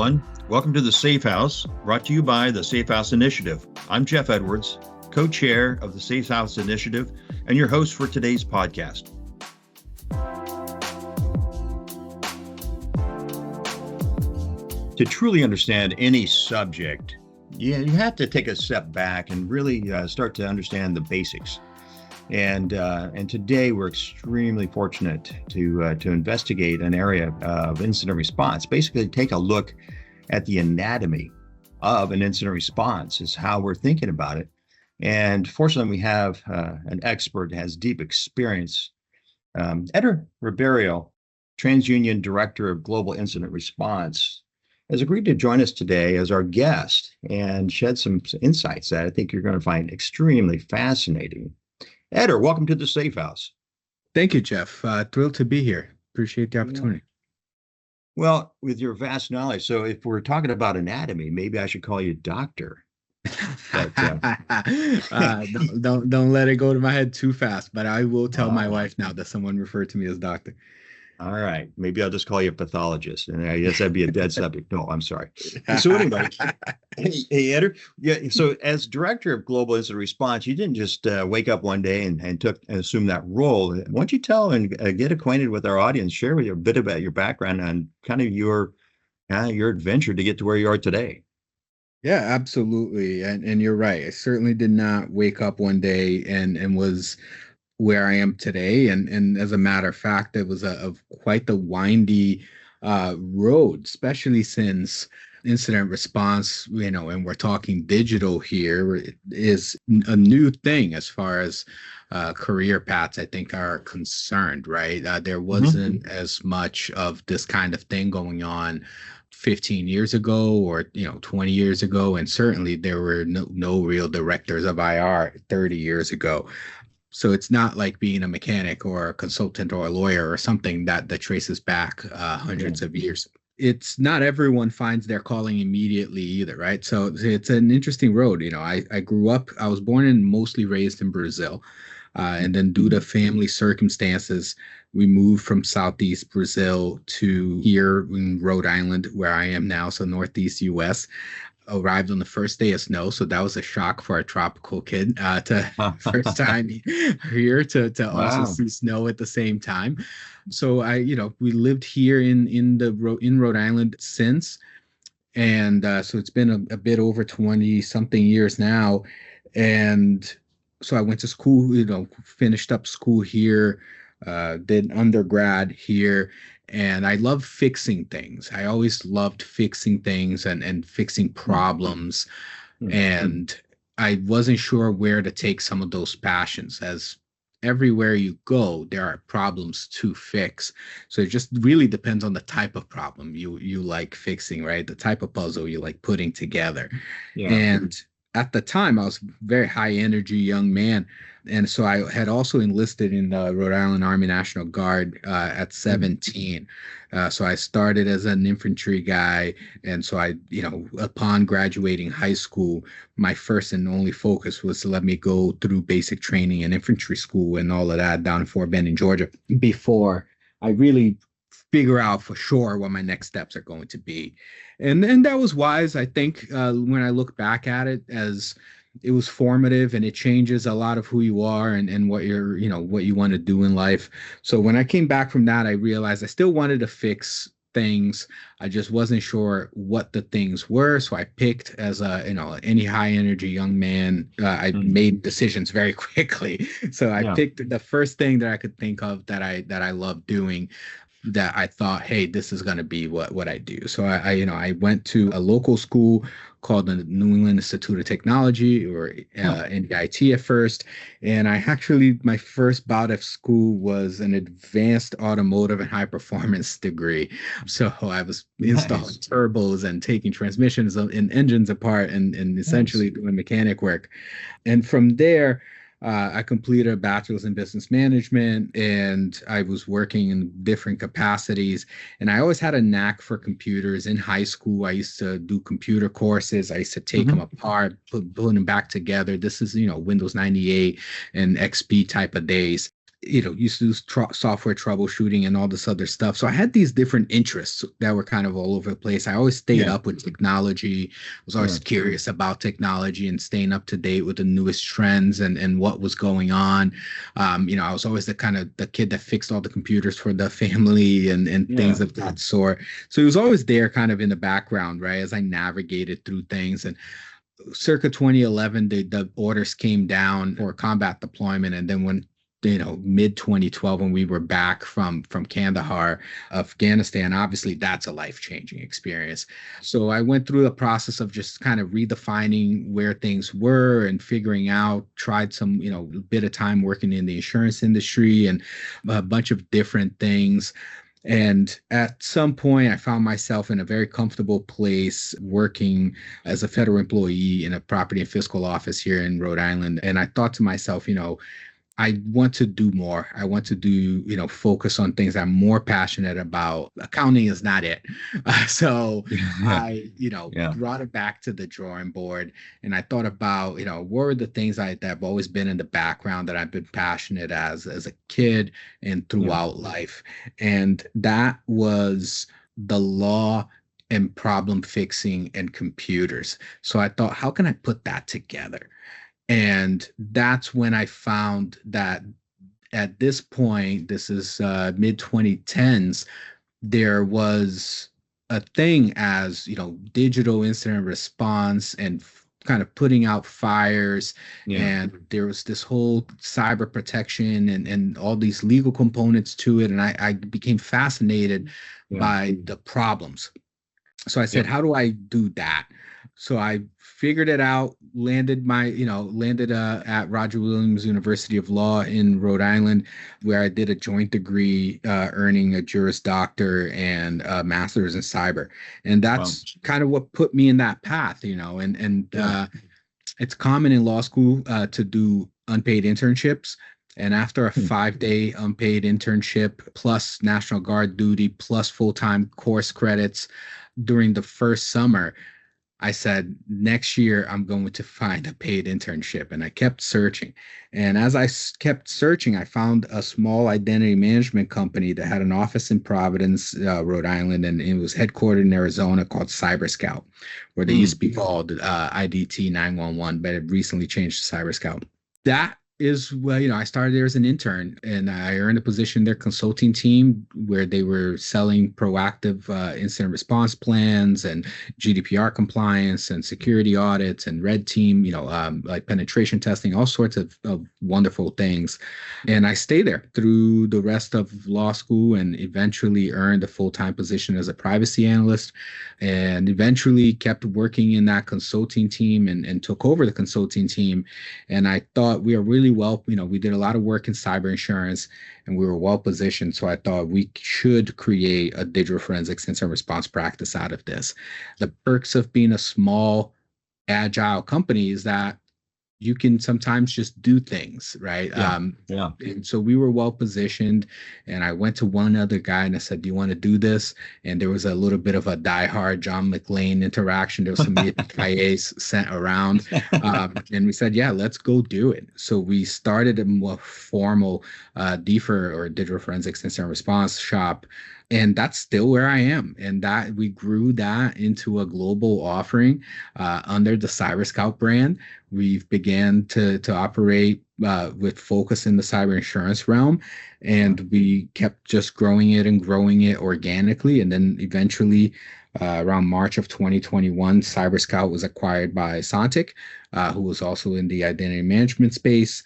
everyone. Welcome to the Safe House, brought to you by the SafeHouse Initiative. I'm Jeff Edwards, co-chair of the SafeHouse Initiative, and your host for today's podcast. To truly understand any subject, you have to take a step back and really start to understand the basics. And today we're extremely fortunate to investigate an area of incident response. Basically, take a look at the anatomy of an incident response is how we're thinking about it. And fortunately, we have an expert who has deep experience. Eder Ribeiro, TransUnion Director of Global Incident Response, has agreed to join us today as our guest and shed some insights that I think you're going to find extremely fascinating. Eder, welcome to the Safe House. Thank you, Jeff. Thrilled to be here. Appreciate the opportunity. Well, with your vast knowledge, so if we're talking about anatomy, maybe I should call you doctor. But, don't let it go to my head too fast, but I will tell my wife now that someone referred to me as doctor. All right. Maybe I'll just call you a pathologist. And I guess that'd be a dead subject. No, I'm sorry. So anyway, hey, Eder, yeah. So as Director of Global Incident Response, you didn't just wake up one day and assume that role. Why don't you tell and get acquainted with our audience, share with you a bit about your background and kind of your adventure to get to where you are today. Yeah, absolutely. And you're right. I certainly did not wake up one day and was where I am today. And as a matter of fact, it was quite the windy road, especially since incident response, and we're talking digital here, is a new thing as far as career paths, I think, are concerned, right? There wasn't as much of this kind of thing going on 15 years ago or 20 years ago, and certainly there were no real directors of IR 30 years ago. So it's not like being a mechanic or a consultant or a lawyer or something that traces back hundreds of years. It's not everyone finds their calling immediately either, right? So it's an interesting road. I was born and mostly raised in Brazil. And then due to family circumstances, we moved from Southeast Brazil to here in Rhode Island, where I am now, so Northeast U.S., arrived on the first day of snow. So that was a shock for a tropical kid first time here to also see snow at the same time. So we lived here in Rhode Island since. And so it's been a bit over 20 something years now. And so I went to school, finished up school here, did undergrad here. And I love fixing things. I always loved fixing things and fixing problems. And I wasn't sure where to take some of those passions, as everywhere you go, there are problems to fix. So it just really depends on the type of problem you like fixing, right? The type of puzzle you like putting together. Yeah. And at the time, I was a very high energy young man. And so I had also enlisted in the Rhode Island Army National Guard at 17. So I started as an infantry guy. And so upon graduating high school, my first and only focus was to let me go through basic training and infantry school and all of that down in Fort Benning, Georgia, before I really figure out for sure what my next steps are going to be. And that was wise, I think, when I look back at it, as it was formative, and it changes a lot of who you are and what what you want to do in life. So when I came back from that, I realized I still wanted to fix things. I just wasn't sure what the things were. So I picked, as any high energy young man, I made decisions very quickly. So I picked the first thing that I could think of that I love doing, that I thought, hey, this is going to be what I do. So I went to a local school called the New England Institute of Technology, or NEIT at first. And my first bout of school was an advanced automotive and high performance degree. So I was installing turbos and taking transmissions and engines apart and essentially doing mechanic work. And from there, I completed a bachelor's in business management, and I was working in different capacities. And I always had a knack for computers. In high school, I used to do computer courses. I used to take them apart, put them back together. This is, Windows 98 and XP type of days. used to do software troubleshooting and all this other stuff. So I had these different interests that were kind of all over the place. I always stayed up with technology. I was always curious about technology and staying up to date with the newest trends and what was going on. I was always the kid that fixed all the computers for the family and things of that sort. So it was always there kind of in the background, right, as I navigated through things. And circa 2011, the orders came down for combat deployment. And then when mid 2012, when we were back from Kandahar, Afghanistan, obviously that's a life-changing experience. So I went through the process of just kind of redefining where things were and figuring out, tried some, bit of time working in the insurance industry and a bunch of different things. And at some point, I found myself in a very comfortable place working as a federal employee in a property and fiscal office here in Rhode Island. And I thought to myself, I want to do more. I want to do, focus on things I'm more passionate about. Accounting is not it. So I, brought it back to the drawing board, and I thought about, what were the things that have always been in the background that I've been passionate as a kid and throughout life. And that was the law and problem fixing and computers. So I thought, how can I put that together? And that's when I found that at this point, this is mid 2010s, there was a thing as, digital incident response and kind of putting out fires. And there was this whole cyber protection and all these legal components to it. And I became fascinated by the problems. So I said, how do I do that? So I figured it out, landed at Roger Williams University of Law in Rhode Island, where I did a joint degree, earning a Juris Doctor and a master's in cyber. And that's kind of what put me in that path, it's common in law school to do unpaid internships. And after a 5-day unpaid internship, plus National Guard duty, plus full-time course credits during the first summer, I said, next year, I'm going to find a paid internship. And I kept searching. And as I kept searching, I found a small identity management company that had an office in Providence, Rhode Island, and it was headquartered in Arizona, called Cyber Scout, where they used to be called IDT 911, but it recently changed to Cyber Scout. That is, I started there as an intern, and I earned a position in their consulting team where they were selling proactive incident response plans and GDPR compliance and security audits and red team, like penetration testing, all sorts of wonderful things. And I stayed there through the rest of law school and eventually earned a full-time position as a privacy analyst, and eventually kept working in that consulting team and took over the consulting team. And I thought we are really well, we did a lot of work in cyber insurance and we were well positioned. So I thought we should create a digital forensics incident response practice out of this. The perks of being a small, agile company is that you can sometimes just do things, right? And so we were well positioned, and I went to one other guy and I said, do you want to do this? And there was a little bit of a diehard John McClane interaction. There was some IAs sent around, and we said, yeah, let's go do it. So we started a more formal DFR, or digital forensics incident response shop. And that's still where I am. And that we grew that into a global offering under the Cyber Scout brand. We've began to operate with focus in the cyber insurance realm. And we kept just growing it organically. And then eventually, around March of 2021, Cyber Scout was acquired by Sontiq, who was also in the identity management space.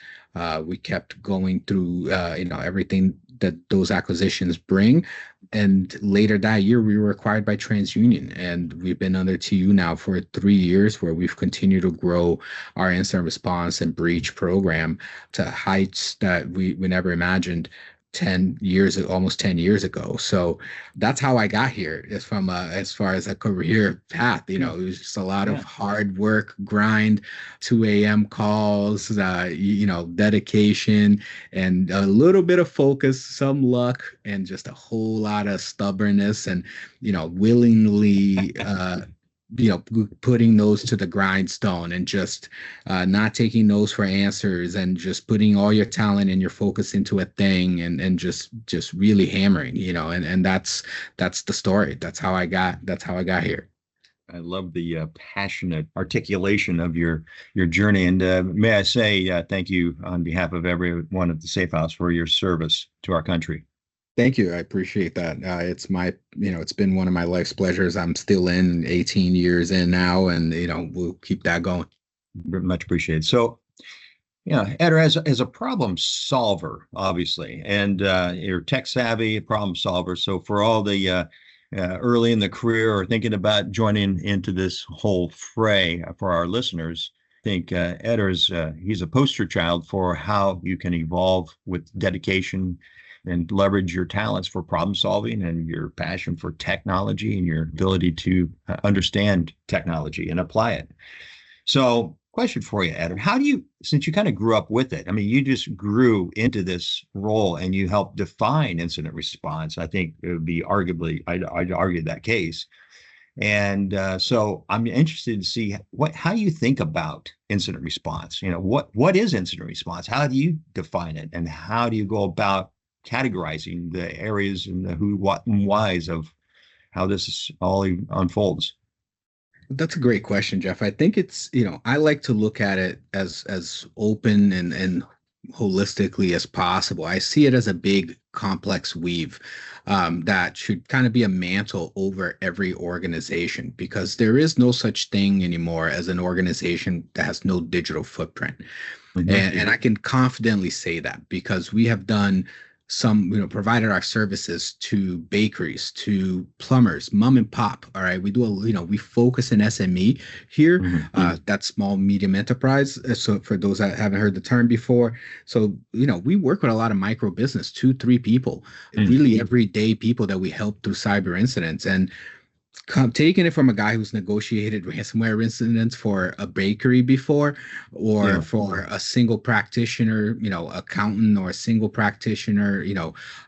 We kept going through, everything that those acquisitions bring. And later that year, we were acquired by TransUnion, and we've been under TU now for 3 years, where we've continued to grow our incident response and breach program to heights that we never imagined almost 10 years ago. So that's how I got here, is from as far as a career path. It was just a lot of hard work, grind, 2 a.m. calls, dedication, and a little bit of focus, some luck, and just a whole lot of stubbornness and, willingly putting those to the grindstone and just not taking those for answers, and just putting all your talent and your focus into a thing, and just really hammering, and that's the story. That's how I got here. I love the passionate articulation of your journey. And may I say thank you on behalf of everyone at the Safe House for your service to our country. Thank you. I appreciate that. It's been one of my life's pleasures. I'm still in 18 years in now, and, we'll keep that going. Much appreciated. So, Eder, as a problem solver, obviously, and you're tech savvy problem solver. So for all the early in the career or thinking about joining into this whole fray for our listeners, I think Eder's he's a poster child for how you can evolve with dedication and leverage your talents for problem solving and your passion for technology and your ability to understand technology and apply it. So, question for you, Eder, since you kind of grew up with it, I mean, you just grew into this role and you helped define incident response. I think it would be I'd argue that case. And so I'm interested to see how you think about incident response. What is incident response? How do you define it? And how do you go about categorizing the areas and the who, what, and whys of how this all unfolds? That's a great question, Jeff. I think it's, I like to look at it as open and holistically as possible. I see it as a big complex weave that should kind of be a mantle over every organization, because there is no such thing anymore as an organization that has no digital footprint. Mm-hmm. And I can confidently say that because we have done provided our services to bakeries, to plumbers, mom and pop. All right. We do we focus in SME here. Mm-hmm. That's small, medium enterprise. So for those that haven't heard the term before. So, we work with a lot of micro business, 2-3 people, mm-hmm. really everyday people that we help through cyber incidents. And taking it from a guy who's negotiated ransomware incidents for a bakery before, or for a single practitioner, accountant, or a single practitioner,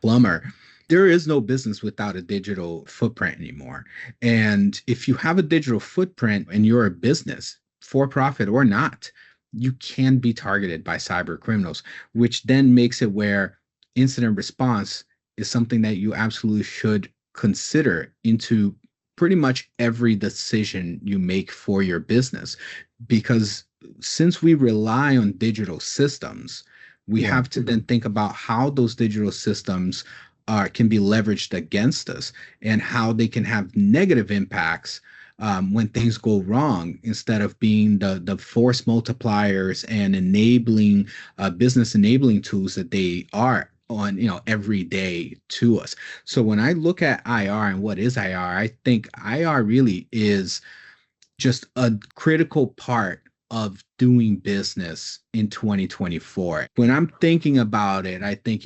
plumber. There is no business without a digital footprint anymore. And if you have a digital footprint and you're a business, for profit or not, you can be targeted by cyber criminals, which then makes it where incident response is something that you absolutely should consider into pretty much every decision you make for your business. Because since we rely on digital systems, we have to then think about how those digital systems can be leveraged against us, and how they can have negative impacts when things go wrong, instead of being the force multipliers and enabling business enabling tools that they are on every day to us. So when I look at IR and what is IR, I think IR really is just a critical part of doing business in 2024. When I'm thinking about it, I think,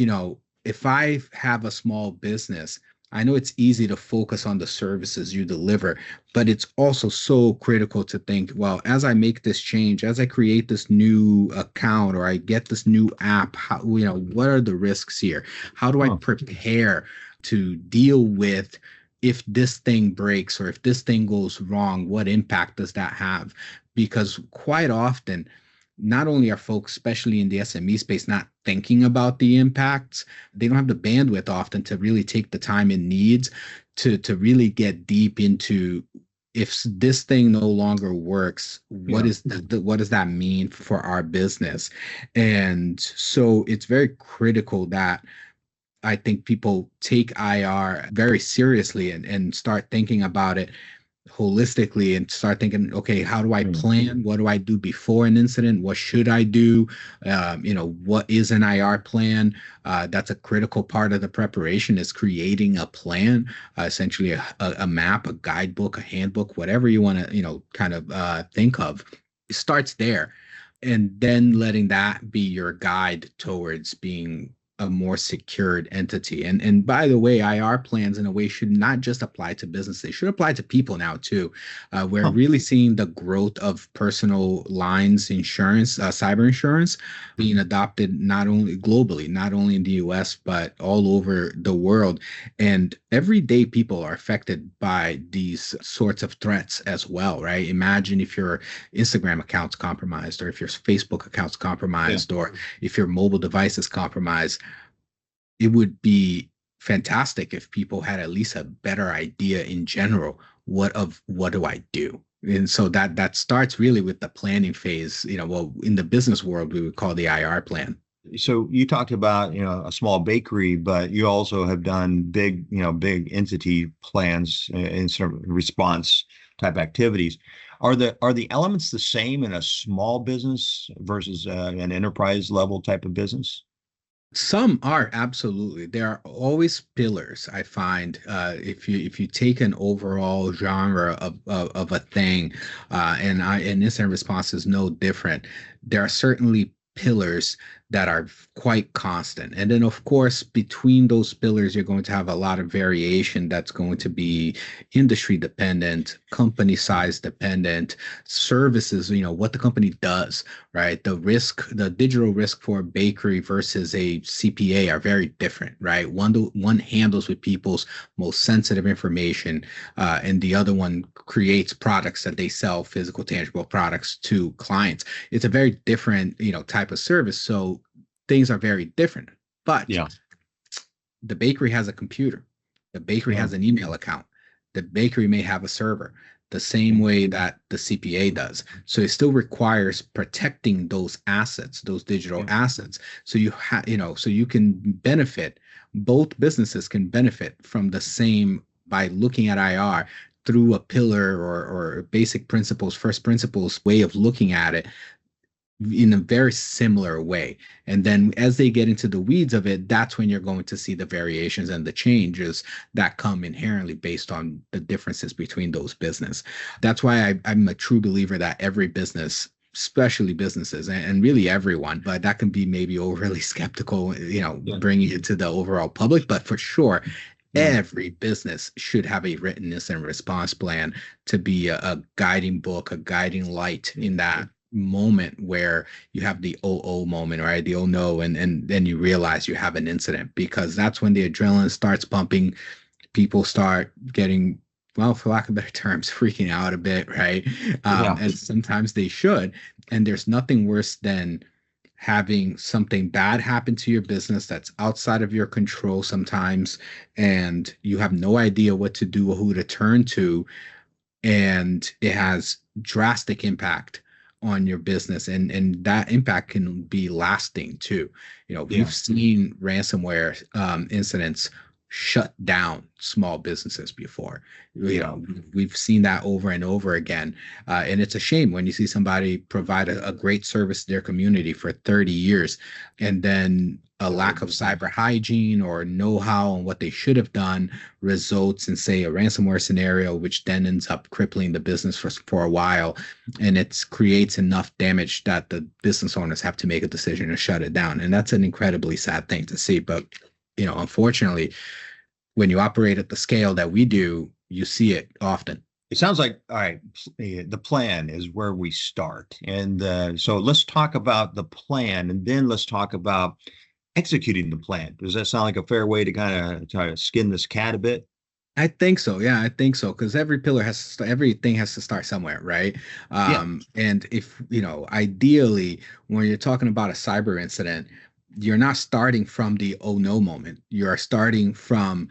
if I have a small business, I know it's easy to focus on the services you deliver, but it's also so critical to think, well, as I make this change, as I create this new account, or I get this new app, what are the risks here? How do I prepare to deal with if this thing breaks, or if this thing goes wrong? What impact does that have? Because quite often, not only are folks, especially in the SME space, not thinking about the impacts, they don't have the bandwidth often to really take the time it needs to really get deep into, if this thing no longer works, what does that mean for our business? And so it's very critical that I think people take IR very seriously and start thinking about it holistically, and start thinking, okay, how do I plan? What do I do before an incident? What should I do? What is an IR plan? That's a critical part of the preparation, is creating a plan, essentially a map, a guidebook, a handbook, whatever you want to, kind of think of. It starts there, and then letting that be your guide towards being a more secured entity. And by the way, IR plans in a way should not just apply to business; they should apply to people now too. We're Huh. really seeing the growth of personal lines insurance, cyber insurance, being adopted not only globally, not only in the U.S. but all over the world. And everyday people are affected by these sorts of threats as well, right? Imagine if your Instagram account's compromised, or if your Facebook account's Yeah. compromised, or if your mobile device is compromised. It would be fantastic if people had at least a better idea in general what do I do. And so that starts really with the planning phase. Well, in the business world, we would call the IR plan. So you talked about, a small bakery, but you also have done big entity plans in sort of response type activities. Are the elements the same in a small business versus an enterprise level type of business? Some are, absolutely. There are always pillars. I find if you take an overall genre of a thing, and incident response is no different. There are certainly pillars that are quite constant, and then of course between those pillars you're going to have a lot of variation that's going to be industry dependent, company size dependent, services, what the company does, right? The digital risk for a bakery versus a CPA are very different, right? One handles with people's most sensitive information, and the other one creates products that they sell, physical, tangible products to clients. It's a very different, type of service. So things are very different. But Yeah. the bakery has a computer. The bakery Yeah. has an email account. The bakery may have a server the same way that the CPA does. So it still requires protecting those assets, those digital Yeah. assets. So so you can benefit, both businesses can benefit from the same by looking at IR through a pillar or basic principles, first principles way of looking at it in a very similar way. And then as they get into the weeds of it, that's when you're going to see the variations and the changes that come inherently based on the differences between those business. That's why I'm a true believer that every business, especially businesses and really everyone, but that can be maybe overly skeptical, Yeah. bringing it to the overall public, but for sure, Yeah. every business should have a written incident response plan to be a guiding book, a guiding light in that moment where you have the oh moment, right? The oh no, and then you realize you have an incident, because that's when the adrenaline starts pumping. People start getting, well, for lack of better terms, freaking out a bit, right? Yeah. And sometimes they should. And there's nothing worse than having something bad happen to your business that's outside of your control sometimes, and you have no idea what to do or who to turn to, and it has drastic impact on your business, and that impact can be lasting too. Yeah. We've seen ransomware incidents shut down small businesses before. Yeah. We've seen that over and over again, and it's a shame when you see somebody provide a great service to their community for 30 years and then a lack of cyber hygiene or know-how on what they should have done results in, say, a ransomware scenario, which then ends up crippling the business for a while. And it creates enough damage that the business owners have to make a decision to shut it down. And that's an incredibly sad thing to see. But, unfortunately, when you operate at the scale that we do, you see it often. It sounds like, all right, the plan is where we start. And so let's talk about the plan, and then let's talk about executing the plan. Does that sound like a fair way to kind of try to skin this cat a bit? I think so. Yeah, I think so. Because everything has to start somewhere, right? Yeah. And if, ideally, when you're talking about a cyber incident, you're not starting from the oh no moment. You're starting from,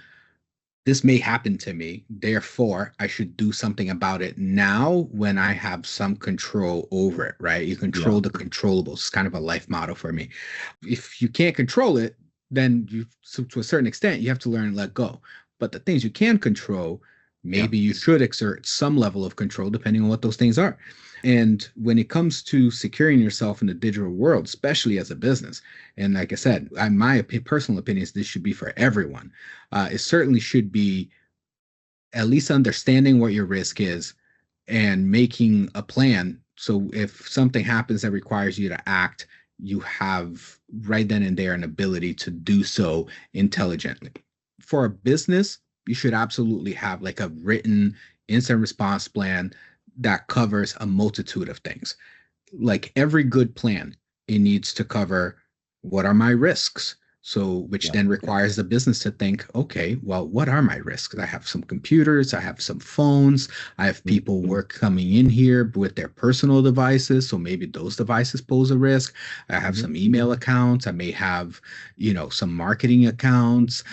this may happen to me, therefore I should do something about it now when I have some control over it, right? You control the controllables. It's kind of a life motto for me. If you can't control it, then so to a certain extent, you have to learn to let go. But the things you can control, maybe you should exert some level of control depending on what those things are. And when it comes to securing yourself in the digital world, especially as a business, and like I said, my personal opinion is this should be for everyone. It certainly should be at least understanding what your risk is and making a plan. So if something happens that requires you to act, you have right then and there an ability to do so intelligently. For a business, you should absolutely have like a written incident response plan that covers a multitude of things. Like every good plan, it needs to cover what are my risks? So, which then requires the business to think, okay, well, what are my risks? I have some computers, I have some phones, I have people work coming in here with their personal devices. So maybe those devices pose a risk. I have some email accounts. I may have, some marketing accounts.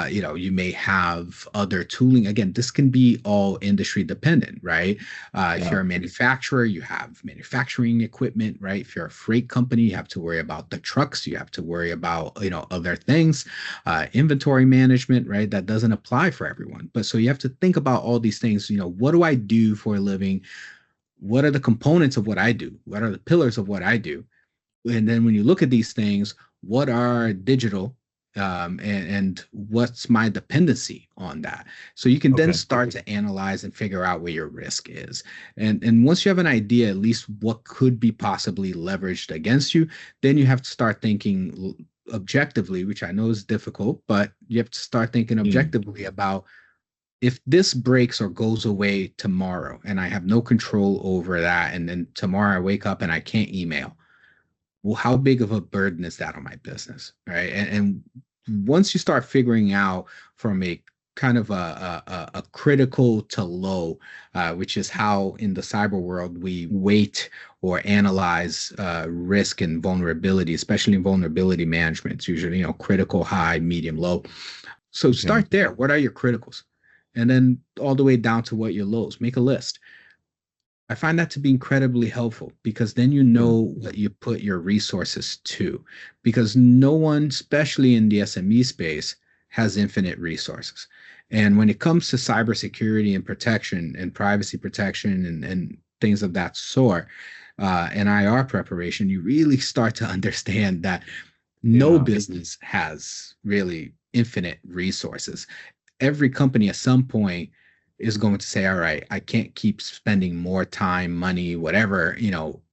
You may have other tooling. Again, this can be all industry dependent, right? If you're a manufacturer, you have manufacturing equipment, right? If you're a freight company, you have to worry about the trucks. You have to worry about, other things, inventory management, right? That doesn't apply for everyone. But so you have to think about all these things. What do I do for a living? What are the components of what I do? What are the pillars of what I do? And then when you look at these things, what are digital and what's my dependency on that? So you can then start to analyze and figure out where your risk is. And once you have an idea, at least what could be possibly leveraged against you, then you have to start thinking objectively, which I know is difficult, but you have to start thinking objectively about if this breaks or goes away tomorrow and I have no control over that, and then tomorrow I wake up and I can't email, well, how big of a burden is that on my business, right? And once you start figuring out from a kind of a critical to low, which is how in the cyber world we weight or analyze risk and vulnerability, especially in vulnerability management. It's usually, critical, high, medium, low. So start there. What are your criticals? And then all the way down to what your lows. Make a list. I find that to be incredibly helpful because then you know what you put your resources to, because no one, especially in the SME space, has infinite resources. And when it comes to cybersecurity and protection and privacy protection and things of that sort, and IR preparation, you really start to understand that no business has really infinite resources. Every company at some point is going to say, all right, I can't keep spending more time, money, whatever,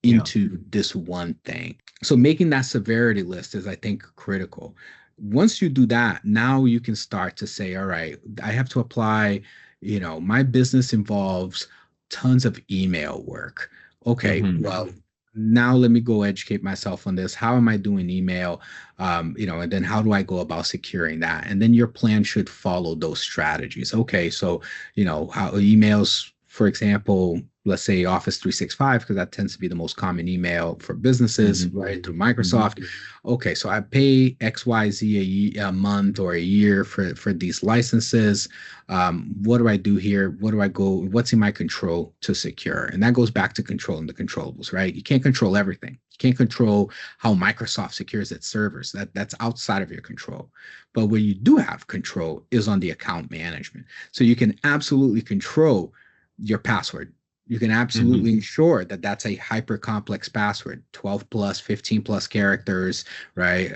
into this one thing. So making that severity list is, I think, critical. Once you do that, now you can start to say, all right, I have to apply, my business involves tons of email work. Okay, well, now let me go educate myself on this. How am I doing email? And then how do I go about securing that? And then your plan should follow those strategies. Okay, so, how emails, for example, let's say Office 365, because that tends to be the most common email for businesses, right, through Microsoft. Okay, so I pay XYZ a month or a year for these licenses. What do I do here? What do I go? What's in my control to secure? And that goes back to controlling the controllables, right? You can't control everything. You can't control how Microsoft secures its servers. That's outside of your control. But where you do have control is on the account management. So you can absolutely control your password. You can absolutely ensure that that's a hyper complex password, 12 plus, 15 plus characters, right?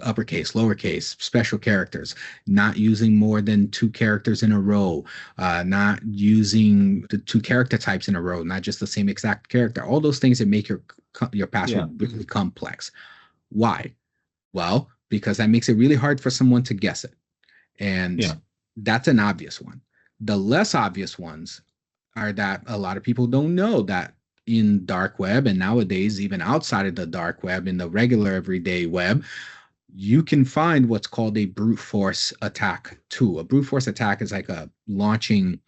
Uppercase, lowercase, special characters, not using more than 2 characters in a row, not using the 2 character types in a row, not just the same exact character. All those things that make your password really complex. Why? Well, because that makes it really hard for someone to guess it. And that's an obvious one. The less obvious ones are that a lot of people don't know that in dark web, and nowadays even outside of the dark web, in the regular everyday web, you can find what's called a brute force attack too. A brute force attack is like launching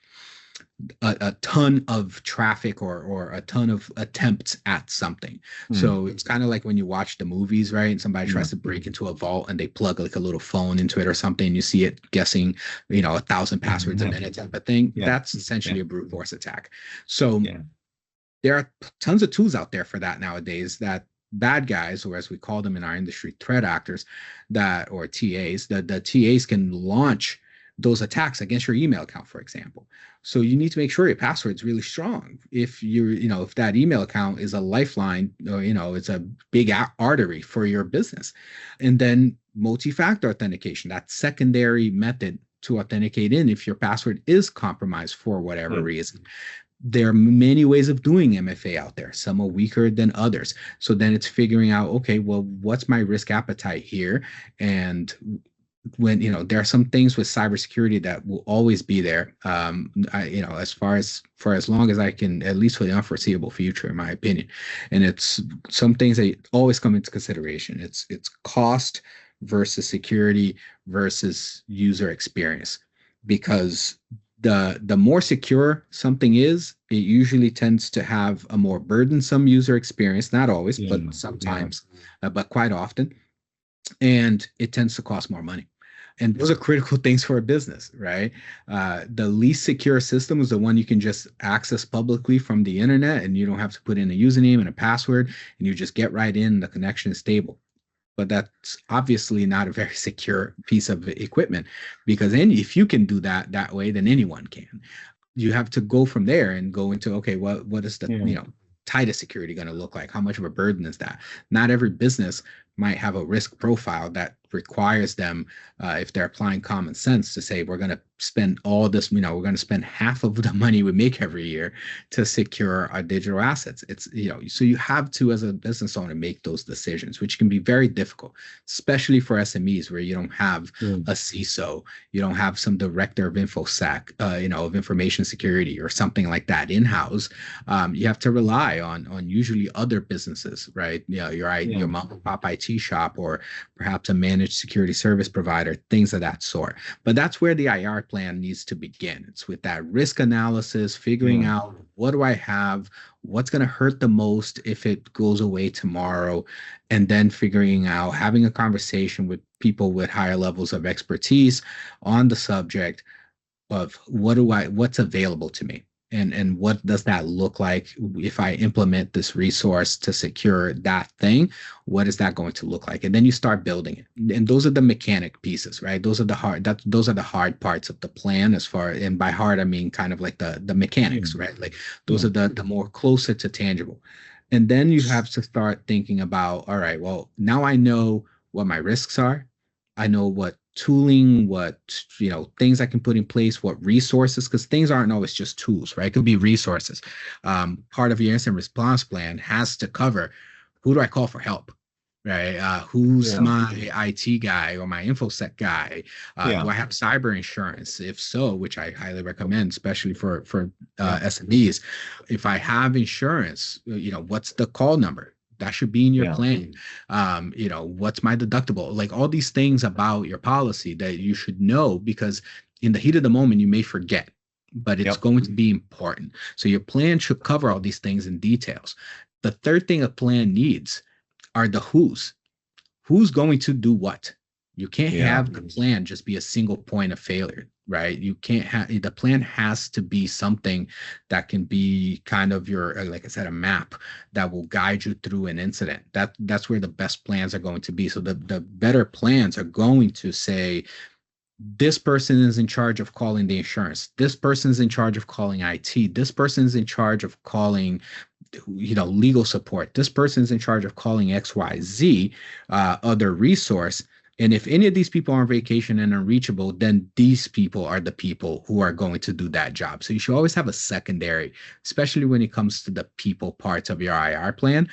a ton of traffic or a ton of attempts at something. So it's kind of like when you watch the movies, right? And somebody tries to break into a vault and they plug like a little phone into it or something. You see it guessing, 1,000 passwords a minute type of thing. That's essentially a brute force attack. So there are tons of tools out there for that nowadays that bad guys, or as we call them in our industry, threat actors, or TAs, the TAs can launch those attacks against your email account, for example. So you need to make sure your password is really strong. If if that email account is a lifeline, or, it's a big artery for your business. And then multi-factor authentication, that secondary method to authenticate in if your password is compromised for whatever reason. there are many ways of doing MFA out there. Some are weaker than others. So then it's figuring out, okay, well, what's my risk appetite here? And when, there are some things with cybersecurity that will always be there, as far as for as long as I can, at least for the unforeseeable future, in my opinion. And it's some things that always come into consideration. It's cost versus security versus user experience, because the more secure something is, it usually tends to have a more burdensome user experience. Not always, but sometimes, but quite often. And it tends to cost more money. And those are critical things for a business, right? The least secure system is the one you can just access publicly from the internet, and you don't have to put in a username and a password, and you just get right in, the connection is stable. But that's obviously not a very secure piece of equipment, because if you can do that way, then anyone can. You have to go from there and go into, okay, what is the tightest security going to look like? How much of a burden is that? Not every business might have a risk profile that requires them, if they're applying common sense, to say, we're going to spend all this, we're going to spend half of the money we make every year to secure our digital assets. It's, so you have to, as a business owner, make those decisions, which can be very difficult, especially for SMEs, where you don't have a CISO, you don't have some director of InfoSec, of information security or something like that in-house. You have to rely on usually other businesses, right? Your mom and pop IT shop, or perhaps a managed security service provider, things of that sort. But that's where the IR plan needs to begin. It's with that risk analysis, figuring out, what do I have, what's going to hurt the most if it goes away tomorrow, and then figuring out, having a conversation with people with higher levels of expertise on the subject of what's available to me. And what does that look like if I implement this resource to secure that thing? What is that going to look like? And then you start building it. And those are the mechanic pieces, right? Those are the hard parts of the plan, and by hard, I mean kind of like the mechanics, right? Like those are the more closer to tangible. And then you have to start thinking about, all right, well, now I know what my risks are. I know what tooling, what things I can put in place, what resources, because things aren't always just tools, right? It could be resources. Part of your incident response plan has to cover, who do I call for help, right? Who's my IT guy or my InfoSec guy? Do I have cyber insurance? If so, which I highly recommend, especially for SMEs. If I have insurance, what's the call number? That should be in your plan. What's my deductible? Like all these things about your policy that you should know, because in the heat of the moment, you may forget, but it's going to be important. So your plan should cover all these things in details. The third thing a plan needs are the who's. Who's going to do what? You can't have the plan just be a single point of failure, right? You can't have, the plan has to be something that can be kind of your, like I said, a map that will guide you through an incident. That's where the best plans are going to be. So the better plans are going to say, this person is in charge of calling the insurance. This person is in charge of calling IT. This person is in charge of calling legal support. This person is in charge of calling XYZ, other resource. And if any of these people are on vacation and unreachable, then these people are the people who are going to do that job. So you should always have a secondary, especially when it comes to the people parts of your IR plan.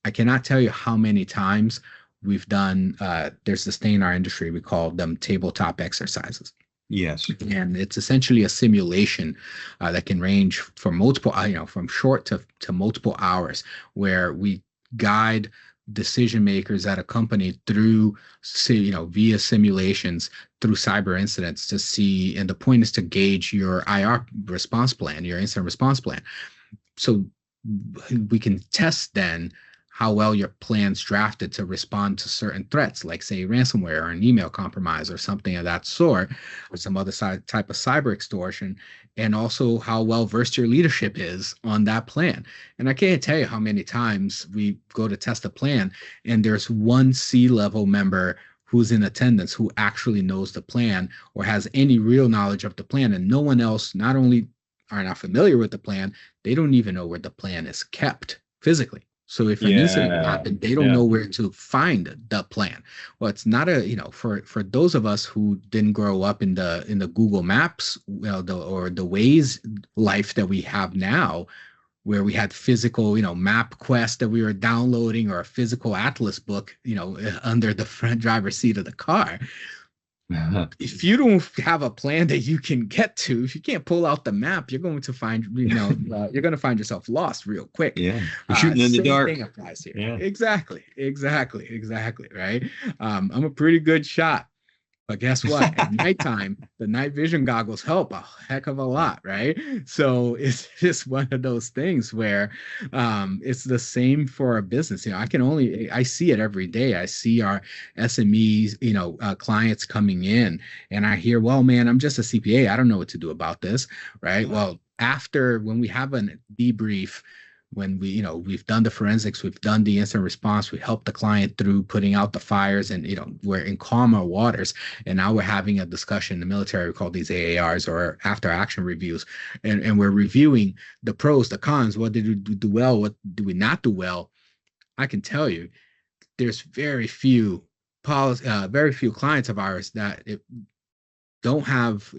I cannot tell you how many times we've done, there's this thing in our industry, we call them tabletop exercises. Yes. And it's essentially a simulation that can range from multiple, from short to multiple hours, where we guide decision makers at a company through, via simulations, through cyber incidents to see, and the point is to gauge your IR response plan, your incident response plan. So we can test then how well your plan's drafted to respond to certain threats, like say ransomware or an email compromise or something of that sort, or some other type of cyber extortion, and also how well versed your leadership is on that plan. And I can't tell you how many times we go to test a plan and there's one C-level member who's in attendance who actually knows the plan or has any real knowledge of the plan, and no one else not only are not familiar with the plan, they don't even know where the plan is kept physically. So if an incident happened, they don't know where to find the plan. Well, it's not for those of us who didn't grow up in the Google Maps, or the Waze life that we have now, where we had physical, map quest that we were downloading, or a physical atlas book, under the front driver's seat of the car. If you don't have a plan that you can get to, if you can't pull out the map, you're going to find, you're going to find yourself lost real quick. Yeah, you're shooting in the dark. Same thing applies here. Yeah. Exactly. Right. I'm a pretty good shot, but guess what? At nighttime, the night vision goggles help a heck of a lot, right? So it's just one of those things where it's the same for a business. I see it every day. I see our SMEs, clients coming in, and I hear, well, man, I'm just a CPA. I don't know what to do about this, right? Well, when we have a debrief, when we've done the forensics, we've done the incident response, we helped the client through putting out the fires, and we're in calmer waters, and now we're having a discussion. In the military, we call these AARs, or after action reviews, and we're reviewing the pros, the cons. What did we do well? What do we not do well? I can tell you, there's very few clients of ours that don't have,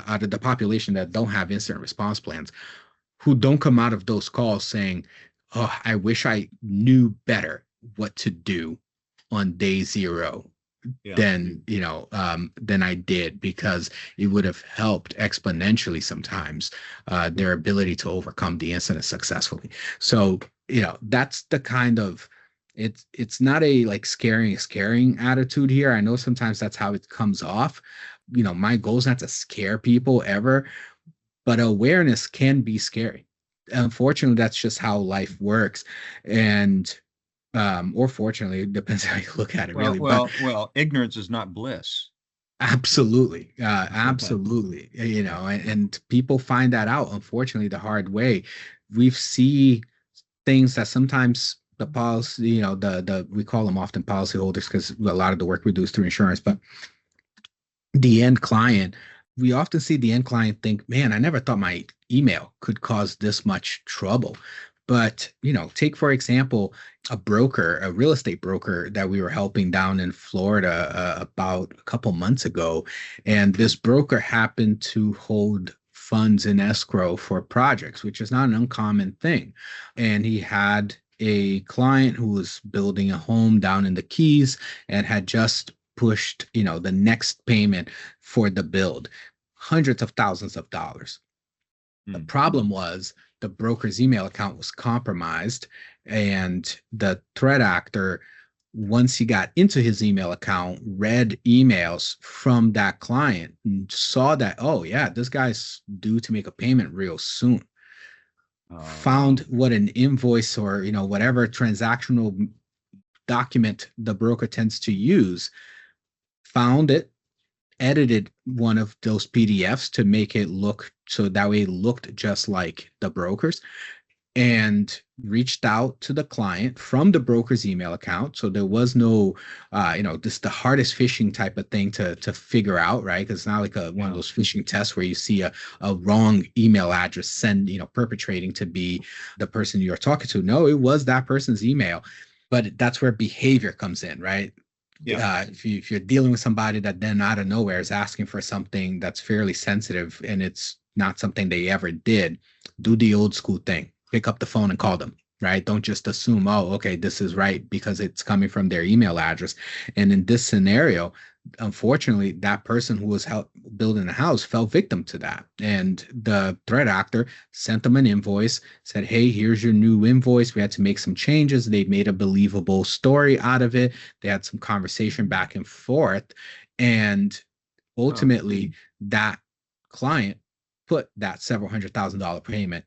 out of the population that don't have incident response plans, who don't come out of those calls saying, oh, I wish I knew better what to do on day zero than I did, because it would have helped exponentially sometimes their ability to overcome the incident successfully. So, that's the kind of, it's not a like scaring attitude here. I know sometimes that's how it comes off. My goal is not to scare people ever, but awareness can be scary. Unfortunately, that's just how life works. And, or fortunately, it depends how you look at it, really. Well, ignorance is not bliss. Absolutely. Absolutely. And people find that out, unfortunately, the hard way. We've seen things that sometimes the policy, we call them often policyholders, because a lot of the work we do is through insurance, but the end client, we often see the end client think, man, I never thought my email could cause this much trouble. But, take, for example, a real estate broker that we were helping down in Florida about a couple months ago. And this broker happened to hold funds in escrow for projects, which is not an uncommon thing. And he had a client who was building a home down in the Keys and had just pushed, the next payment for the build, hundreds of thousands of dollars. The problem was the broker's email account was compromised, and the threat actor, once he got into his email account, read emails from that client and saw that, oh yeah, this guy's due to make a payment real soon. Found what an invoice or, whatever transactional document the broker tends to use, found it, edited one of those PDFs to make it look so that way it looked just like the broker's, and reached out to the client from the broker's email account. So there was no, this the hardest phishing type of thing to figure out, right? Because it's not like one of those phishing tests where you see a wrong email address perpetrating to be the person you're talking to. No, it was that person's email. But that's where behavior comes in, right? Yeah. If you're dealing with somebody that then out of nowhere is asking for something that's fairly sensitive and it's not something they ever did, do the old school thing. Pick up the phone and call them, right? Don't just assume, oh, okay, this is right because it's coming from their email address. And in this scenario, unfortunately, that person who was building the house fell victim to that. And the threat actor sent them an invoice, said, hey, here's your new invoice. We had to make some changes. They made a believable story out of it. They had some conversation back and forth. And ultimately, that client put that several $100,000 payment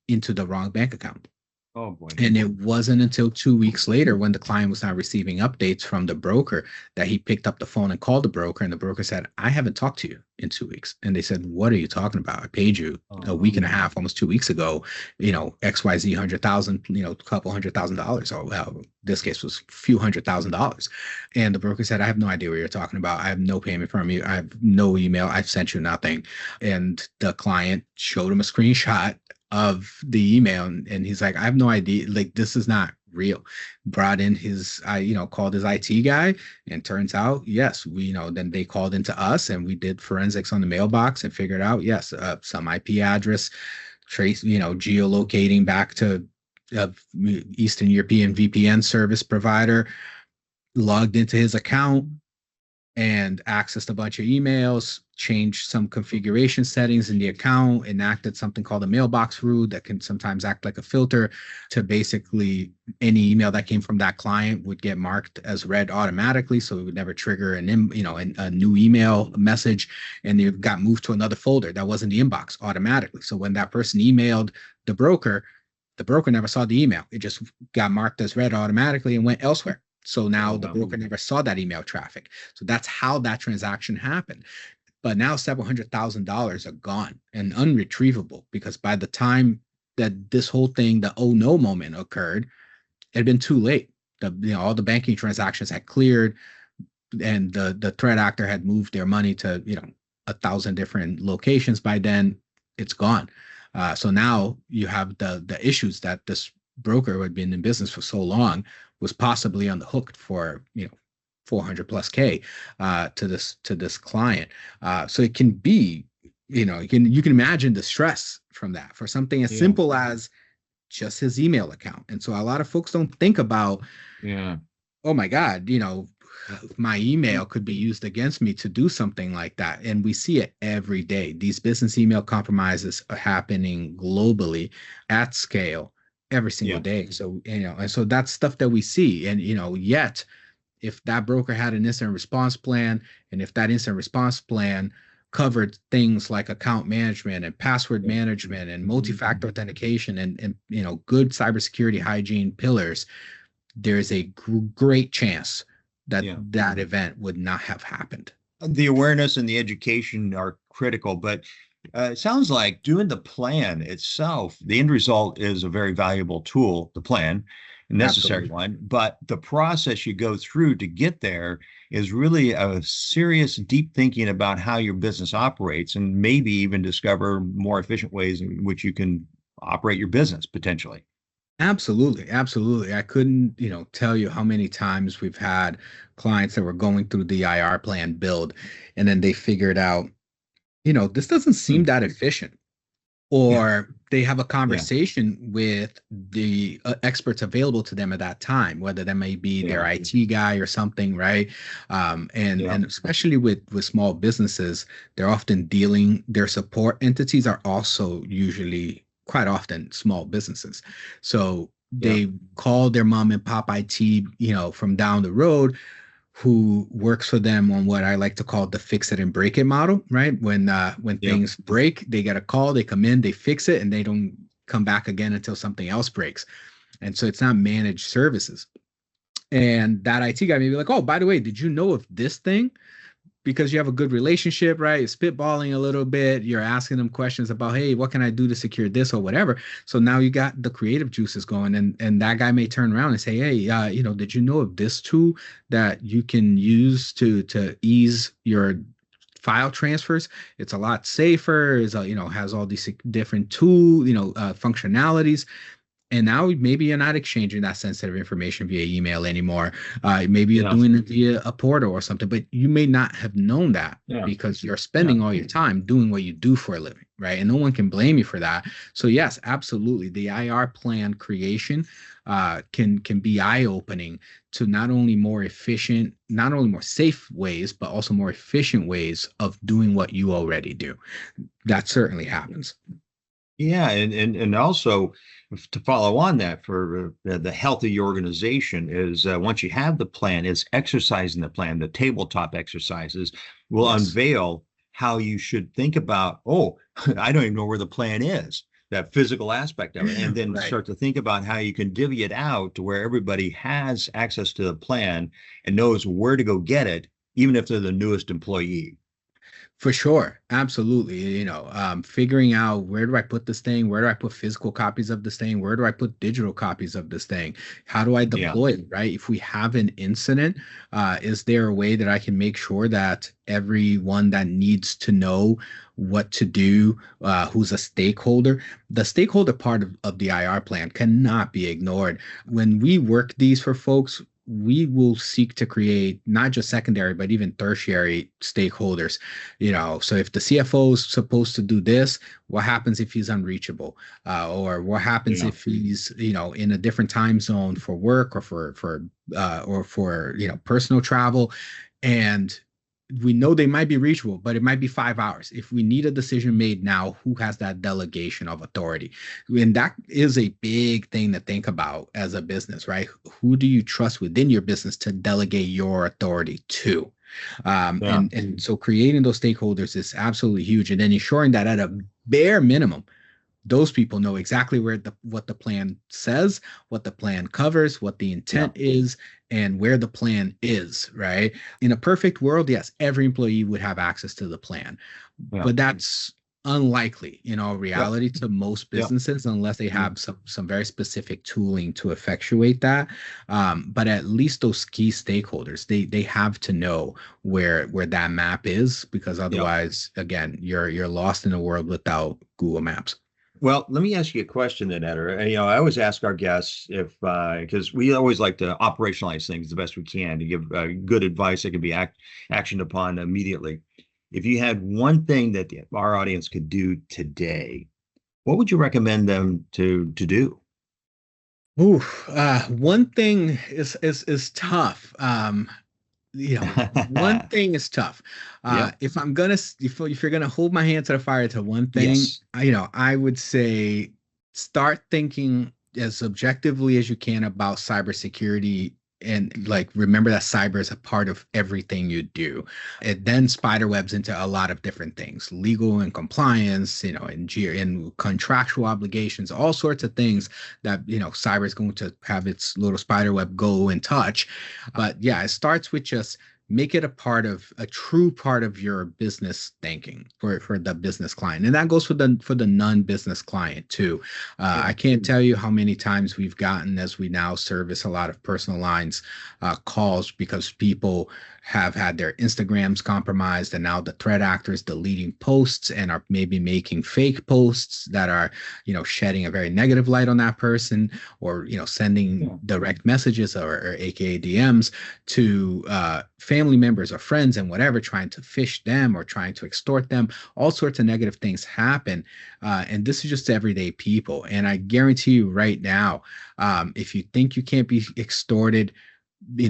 into the wrong bank account. Oh boy. And it wasn't until 2 weeks later, when the client was not receiving updates from the broker, that he picked up the phone and called the broker. And the broker said, I haven't talked to you in 2 weeks. And they said, what are you talking about? I paid you a week and a half, almost 2 weeks ago, XYZ 100,000, a couple $100,000. Or well, this case was a few $100,000. And the broker said, I have no idea what you're talking about. I have no payment from you. I have no email. I've sent you nothing. And the client showed him a screenshot of the email, and he's like, I have no idea, like, this is not real. Brought in his, called his IT guy, and turns out, yes, then they called into us, and we did forensics on the mailbox and figured out, yes, some IP address trace, geolocating back to Eastern European VPN service provider, logged into his account and accessed a bunch of emails, changed some configuration settings in the account, enacted something called a mailbox rule that can sometimes act like a filter to basically any email that came from that client would get marked as read automatically. So it would never trigger a new email message, and it got moved to another folder that was in the inbox automatically. So when that person emailed the broker never saw the email. It just got marked as read automatically and went elsewhere. So now the broker never saw that email traffic. So that's how that transaction happened. But now several $100,000 are gone and unretrievable, because by the time that this whole thing, the oh no moment occurred, it had been too late. All the banking transactions had cleared, and the threat actor had moved their money to 1,000 different locations. By then, it's gone. So now you have the issues that this broker who had been in business for so long was possibly on the hook for 400 plus K to this client. So it can be, you can imagine the stress from that for something as simple as just his email account. And so a lot of folks don't think about, oh my God, my email could be used against me to do something like that. And we see it every day. These business email compromises are happening globally at scale every single day. So, and so that's stuff that we see. And, yet if that broker had an incident response plan, and if that incident response plan covered things like account management and password management and multi-factor authentication and good cybersecurity hygiene pillars, there's a great chance that that event would not have happened. The awareness and the education are critical, but it sounds like doing the plan itself, the end result is a very valuable tool, the plan, a necessary one, but the process you go through to get there is really a serious, deep thinking about how your business operates, and maybe even discover more efficient ways in which you can operate your business potentially. Absolutely. I couldn't, tell you how many times we've had clients that were going through the IR plan build, and then they figured out, this doesn't seem that efficient. Or they have a conversation with the experts available to them at that time, whether that may be their IT guy or something, right? And especially with small businesses, they're often their support entities are also usually quite often small businesses. So they call their mom and pop IT, from down the road, who works for them on what I like to call the fix it and break it model, right? When things break, they get a call, they come in, they fix it, and they don't come back again until something else breaks. And so it's not managed services. And that IT guy may be like, oh, by the way, did you know of this thing? Because you have a good relationship, right? You're spitballing a little bit. You're asking them questions about, hey, what can I do to secure this or whatever? So now you got the creative juices going, and that guy may turn around and say, hey, did you know of this tool that you can use to ease your file transfers? It's a lot safer. Has all these different functionalities. And now maybe you're not exchanging that sensitive information via email anymore. Maybe you're doing it via a portal or something, but you may not have known that because you're spending all your time doing what you do for a living, right? And no one can blame you for that. So yes, absolutely. The IR plan creation can be eye-opening to not only more safe ways, but also more efficient ways of doing what you already do. That certainly happens. Yeah, and also to follow on that for the health of your organization is once you have the plan, is exercising the plan. The tabletop exercises will unveil how you should think about, I don't even know where the plan is, that physical aspect of it, and then start to think about how you can divvy it out to where everybody has access to the plan and knows where to go get it, even if they're the newest employee. For sure. Absolutely. Figuring out where do I put this thing? Where do I put physical copies of this thing? Where do I put digital copies of this thing? How do I Yeah. deploy it, right? If we have an incident, is there a way that I can make sure that everyone that needs to know what to do, who's a stakeholder, the stakeholder part of the IR plan cannot be ignored. When we work these for folks, we will seek to create not just secondary, but even tertiary stakeholders. So if the CFO is supposed to do this, what happens if he's unreachable? Or what happens Yeah. if he's, in a different time zone for work or for personal travel? And we know they might be reachable, but it might be 5 hours. If we need a decision made now, who has that delegation of authority? And that is a big thing to think about as a business, right? Who do you trust within your business to delegate your authority to? Yeah. And so creating those stakeholders is absolutely huge. And then ensuring that at a bare minimum, those people know exactly what the plan says, what the plan covers, what the Yeah. intent is, and where the plan is, right? In a perfect world, yes, every employee would have access to the plan, Yeah. but that's unlikely in all Yep. reality to most Yep. businesses unless they Mhm. have some very specific tooling to effectuate that. But at least those key stakeholders, they have to know where that map is, because Yep. otherwise, again, you're lost in a world without Google Maps. Well, let me ask you a question then, Eder. I always ask our guests if, because we always like to operationalize things the best we can to give good advice that can be actioned upon immediately. If you had one thing that our audience could do today, what would you recommend them to do? Ooh, one thing is tough. One thing is tough. Yep. If you're gonna hold my hand to the fire to one thing, Yes. I would say start thinking as objectively as you can about cybersecurity, and like remember that cyber is a part of everything you do. It then spiderwebs into a lot of different things, legal and compliance, and contractual obligations, all sorts of things that cyber is going to have its little spiderweb go and touch. But yeah, it starts with just make it a true part of your business thinking for the business client, and that goes for the non-business client too. Yeah. I can't tell you how many times we've gotten, as we now service a lot of personal lines, calls because people have had their Instagrams compromised, and now the threat actors deleting posts and are maybe making fake posts that are shedding a very negative light on that person, or sending direct messages, or aka DMs to family members or friends and whatever, trying to phish them or trying to extort them. All sorts of negative things happen, and this is just everyday people. And I guarantee you right now, if you think you can't be extorted,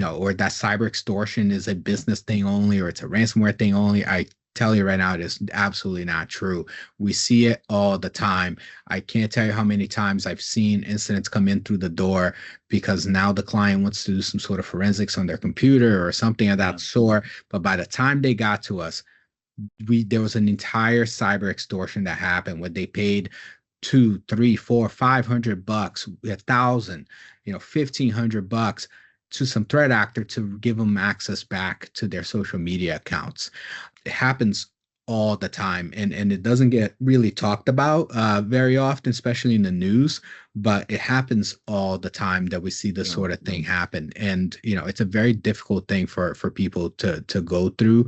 or that cyber extortion is a business thing only, or it's a ransomware thing only, I tell you right now, it is absolutely not true. We see it all the time. I can't tell you how many times I've seen incidents come in through the door because now the client wants to do some sort of forensics on their computer or something of that sort. But by the time they got to us, there was an entire cyber extortion that happened where they paid two, three, four, $500, 1,000, $1,500 to some threat actor to give them access back to their social media accounts. It happens all the time, and it doesn't get really talked about very often, especially in the news, but it happens all the time that we see this sort of thing happen. And it's a very difficult thing for people to go through.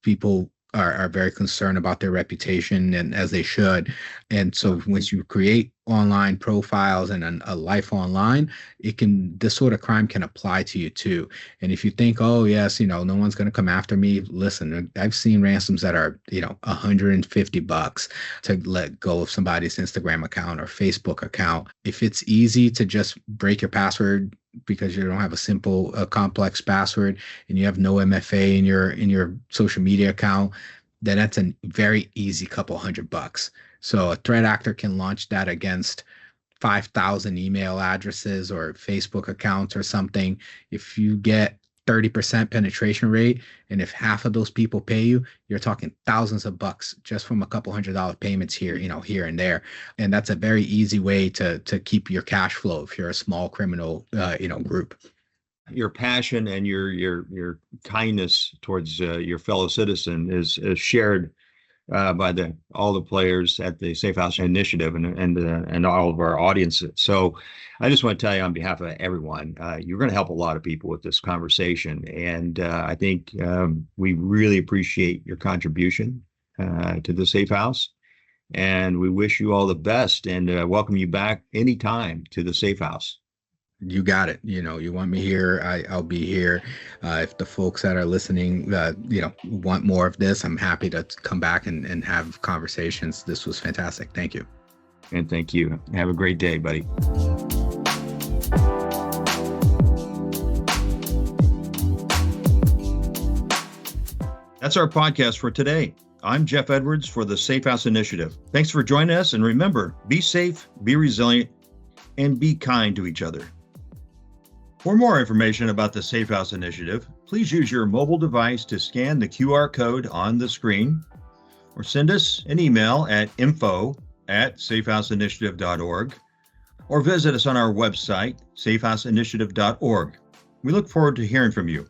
People are very concerned about their reputation, and as they should. And so once you create online profiles and a life online, this sort of crime can apply to you too. And if you think, oh yes, no one's going to come after me, listen, I've seen ransoms that are $150 to let go of somebody's Instagram account or Facebook account. If it's easy to just break your password because you don't have a complex password, and you have no MFA in your social media account, then that's a very easy couple $100. So a threat actor can launch that against 5,000 email addresses or Facebook accounts or something. If you get 30% penetration rate, and if half of those people pay you, you're talking thousands of bucks just from a couple $100 payments here and there. And that's a very easy way to keep your cash flow if you're a small criminal group. your passion and your kindness towards your fellow citizen is shared by all the players at the SafeHouse Initiative and all of our audiences. So I just want to tell you on behalf of everyone, you're going to help a lot of people with this conversation. And I think we really appreciate your contribution to the SafeHouse. And we wish you all the best and welcome you back anytime to the SafeHouse. You got it. You want me here, I'll be here. If the folks that are listening, want more of this, I'm happy to come back and have conversations. This was fantastic. Thank you. And thank you. Have a great day, buddy. That's our podcast for today. I'm Jeff Edwards for the SafeHouse Initiative. Thanks for joining us. And remember, be safe, be resilient, and be kind to each other. For more information about the SafeHouse Initiative, please use your mobile device to scan the QR code on the screen or send us an email at info@safehouseinitiative.org or visit us on our website, safehouseinitiative.org. We look forward to hearing from you.